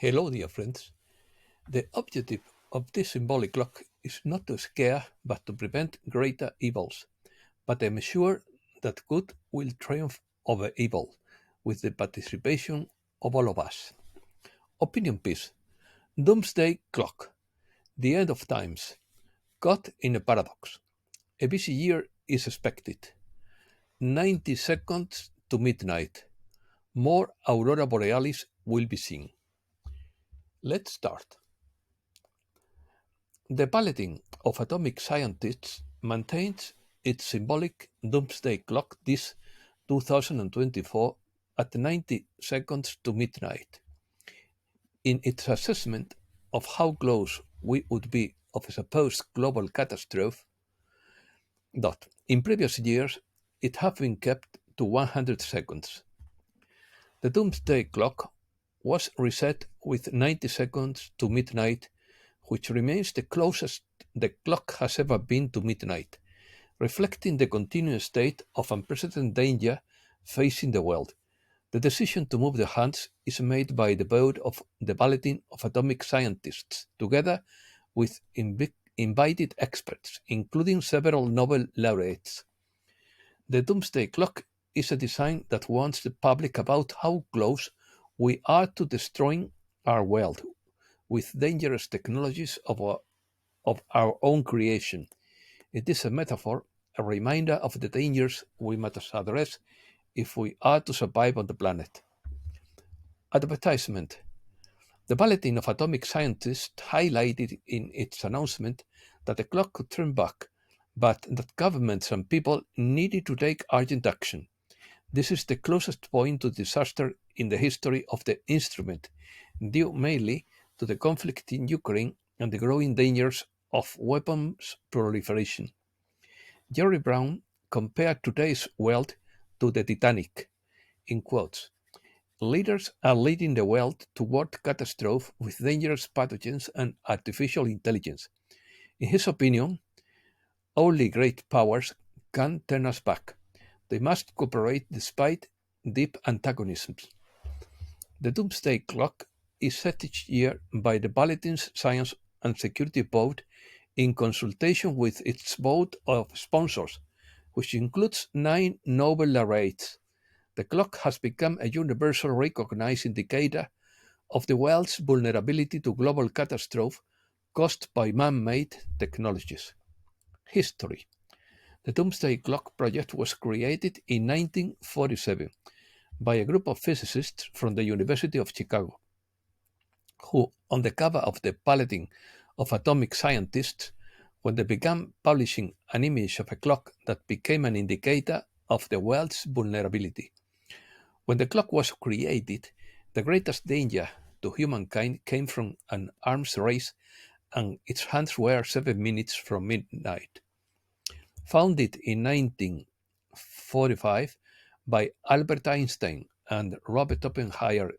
Hello, dear friends. The objective of this symbolic clock is not to scare but to prevent greater evils, but I'm sure that good will triumph over evil with the participation of all of us. Opinion piece. Doomsday Clock. The end of times. Caught in a paradox. A busy year is expected. 90 seconds to midnight. More aurora borealis will be seen. Let's start. The balloting of atomic scientists maintains its symbolic doomsday clock this 2024 at 90 seconds to midnight. In its assessment of how close we would be of a supposed global catastrophe, in previous years it had been kept to 100 seconds. The doomsday clock was reset with 90 seconds to midnight, which remains the closest the clock has ever been to midnight, reflecting the continuing state of unprecedented danger facing the world. The decision to move the hands is made by the board of the balloting of atomic scientists, together with invited experts, including several Nobel laureates. The Doomsday Clock is a design that warns the public about how close we are to destroying our world with dangerous technologies of our own creation. It is a metaphor, a reminder of the dangers we must address if we are to survive on the planet. Advertisement. The Bulletin of Atomic Scientists highlighted in its announcement that the clock could turn back, but that governments and people needed to take urgent action. This is the closest point to disaster in the history of the instrument, due mainly to the conflict in Ukraine and the growing dangers of weapons proliferation. Jerry Brown compared today's world to the Titanic. In quotes, leaders are leading the world toward catastrophe with dangerous pathogens and artificial intelligence. In his opinion, only great powers can turn us back. They must cooperate despite deep antagonisms. The Doomsday Clock is set each year by the Bulletin's Science and Security Board in consultation with its board of sponsors, which includes 9 Nobel laureates. The clock has become a universal recognized indicator of the world's vulnerability to global catastrophe caused by man-made technologies. History. The Doomsday Clock project was created in 1947 by a group of physicists from the University of Chicago, who, on the cover of the Bulletin of Atomic Scientists, when they began publishing an image of a clock that became an indicator of the world's vulnerability. When the clock was created, the greatest danger to humankind came from an arms race, and its hands were 7 minutes from midnight. Founded in 1945 by Albert Einstein and Robert Oppenheimer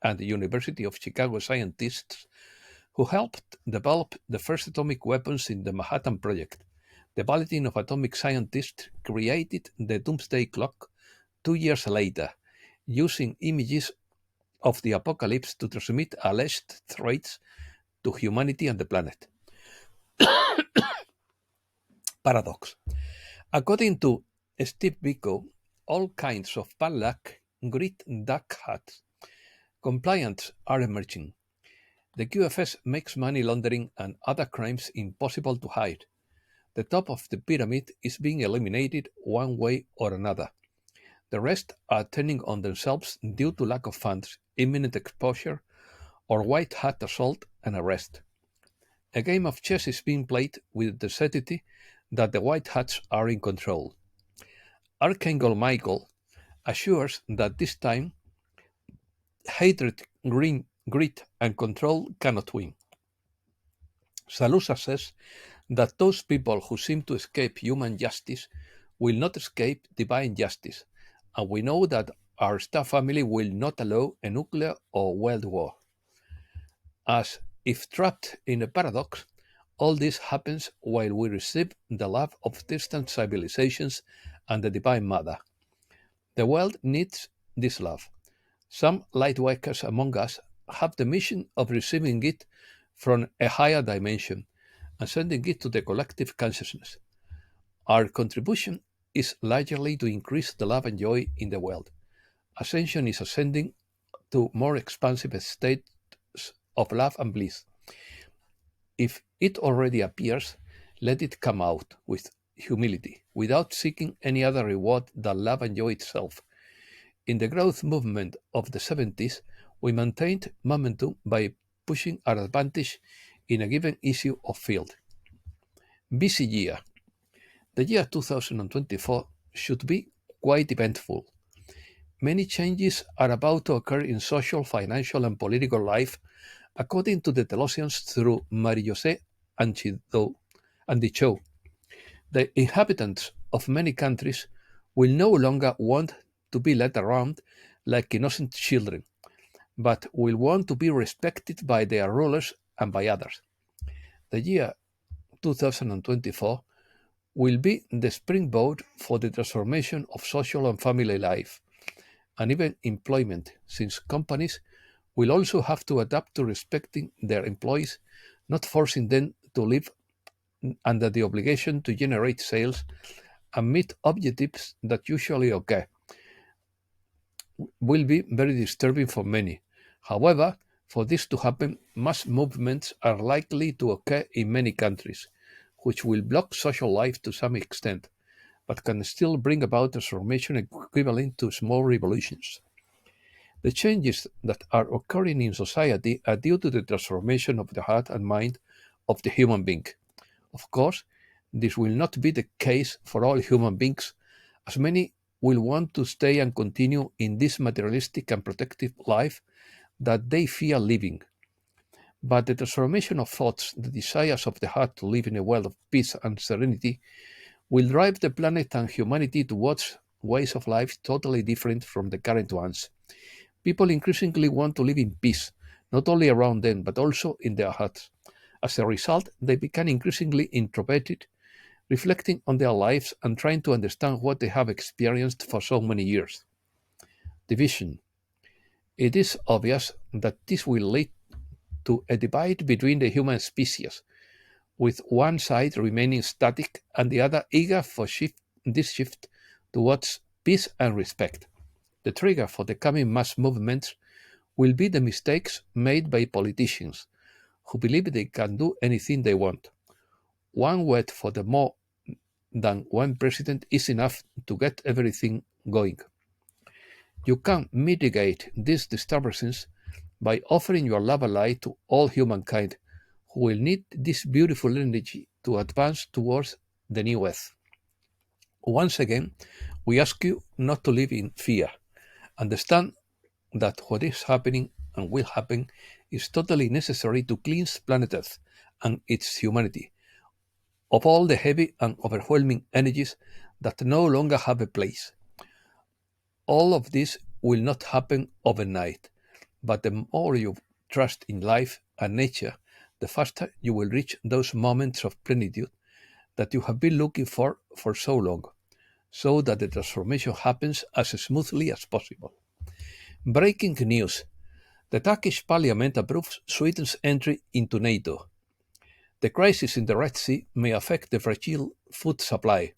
and the University of Chicago scientists who helped develop the first atomic weapons in the Manhattan Project, the Bulletin of Atomic Scientists created the Doomsday Clock 2 years later, using images of the apocalypse to transmit alleged threats to humanity and the planet. Paradox. According to Steve Biko, all kinds of bad luck, greed, dark hats, compliance are emerging. The QFS makes money laundering and other crimes impossible to hide. The top of the pyramid is being eliminated one way or another. The rest are turning on themselves due to lack of funds, imminent exposure, or white hat assault and arrest. A game of chess is being played with the certainty that the white hats are in control. Archangel Michael assures that this time hatred, greed, and control cannot win. Salusa says that those people who seem to escape human justice will not escape divine justice, and we know that our star family will not allow a nuclear or world war. As if trapped in a paradox, all this happens while we receive the love of distant civilizations and the Divine Mother. The world needs this love. Some lightworkers among us have the mission of receiving it from a higher dimension and sending it to the collective consciousness. Our contribution is largely to increase the love and joy in the world. Ascension is ascending to more expansive states of love and bliss. If it already appears, let it come out with humility, without seeking any other reward than love and joy itself. In the growth movement of the 70s, we maintained momentum by pushing our advantage in a given issue of field. Busy year. The year 2024 should be quite eventful. Many changes are about to occur in social, financial, and political life, according to the Telosians through Marie-José Andichot. The inhabitants of many countries will no longer want to be led around like innocent children, but will want to be respected by their rulers and by others. The year 2024 will be the springboard for the transformation of social and family life, and even employment, since companies will also have to adapt to respecting their employees, not forcing them to live under the obligation to generate sales and meet objectives that usually occur will be very disturbing for many. However, for this to happen, mass movements are likely to occur in many countries, which will block social life to some extent, but can still bring about transformation equivalent to small revolutions. The changes that are occurring in society are due to the transformation of the heart and mind of the human being. Of course, this will not be the case for all human beings, as many will want to stay and continue in this materialistic and protective life that they fear living. But the transformation of thoughts, the desires of the heart to live in a world of peace and serenity, will drive the planet and humanity towards ways of life totally different from the current ones. People increasingly want to live in peace, not only around them, but also in their hearts. As a result, they become increasingly introverted, reflecting on their lives and trying to understand what they have experienced for so many years. Division. It is obvious that this will lead to a divide between the human species, with one side remaining static and the other eager for this shift towards peace and respect. The trigger for the coming mass movements will be the mistakes made by politicians, who believe they can do anything they want. One word for the more than one president is enough to get everything going. You can mitigate these disturbances by offering your love and light to all humankind, who will need this beautiful energy to advance towards the new earth. Once again, we ask you not to live in fear. Understand that what is happening and will happen is totally necessary to cleanse planet Earth and its humanity of all the heavy and overwhelming energies that no longer have a place. All of this will not happen overnight, but the more you trust in life and nature, the faster you will reach those moments of plenitude that you have been looking for so long, so that the transformation happens as smoothly as possible. Breaking news. The Turkish parliament approves Sweden's entry into NATO. The crisis in the Red Sea may affect the fragile food supply.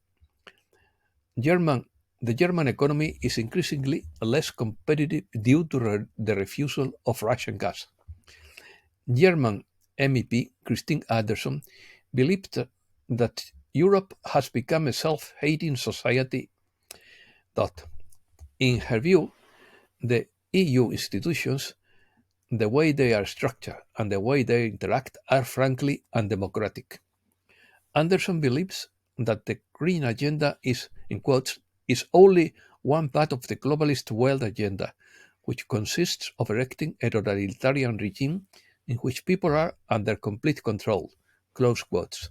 German, the German economy is increasingly less competitive due to the refusal of Russian gas. German MEP Christine Anderson believed that Europe has become a self-hating society. That, in her view, the EU institutions, the way they are structured and the way they interact are frankly undemocratic. Anderson believes that the green agenda is, in quotes, is only one part of the globalist world agenda, which consists of erecting a totalitarian regime in which people are under complete control, close quotes.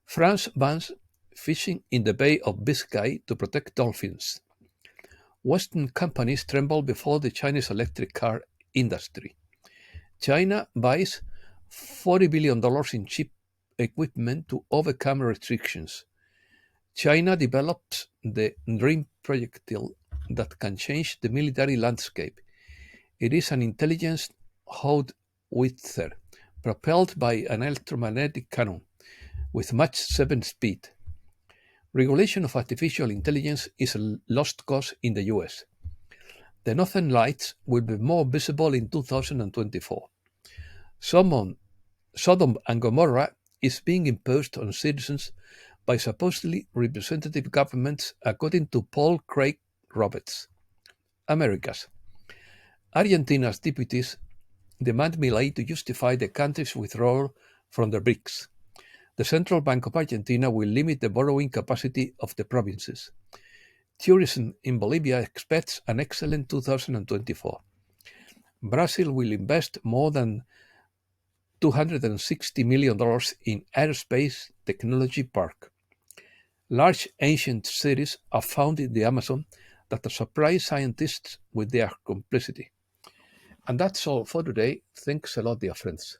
France bans fishing in the Bay of Biscay to protect dolphins. Western companies tremble before the Chinese electric car industry. China buys $40 billion in cheap equipment to overcome restrictions. China develops the Dream projectile that can change the military landscape. It is an intelligence howitzer propelled by an electromagnetic cannon with Mach 7 speed. Regulation of artificial intelligence is a lost cause in the US. The Northern Lights will be more visible in 2024. Sodom and Gomorrah is being imposed on citizens by supposedly representative governments, according to Paul Craig Roberts. Americas. Argentina's deputies demand Milei to justify the country's withdrawal from the BRICS. The Central Bank of Argentina will limit the borrowing capacity of the provinces. Tourism in Bolivia expects an excellent 2024. Brazil will invest more than $260 million in aerospace technology park. Large ancient cities are found in the Amazon that surprise scientists with their complexity. And that's all for today. Thanks a lot, dear friends.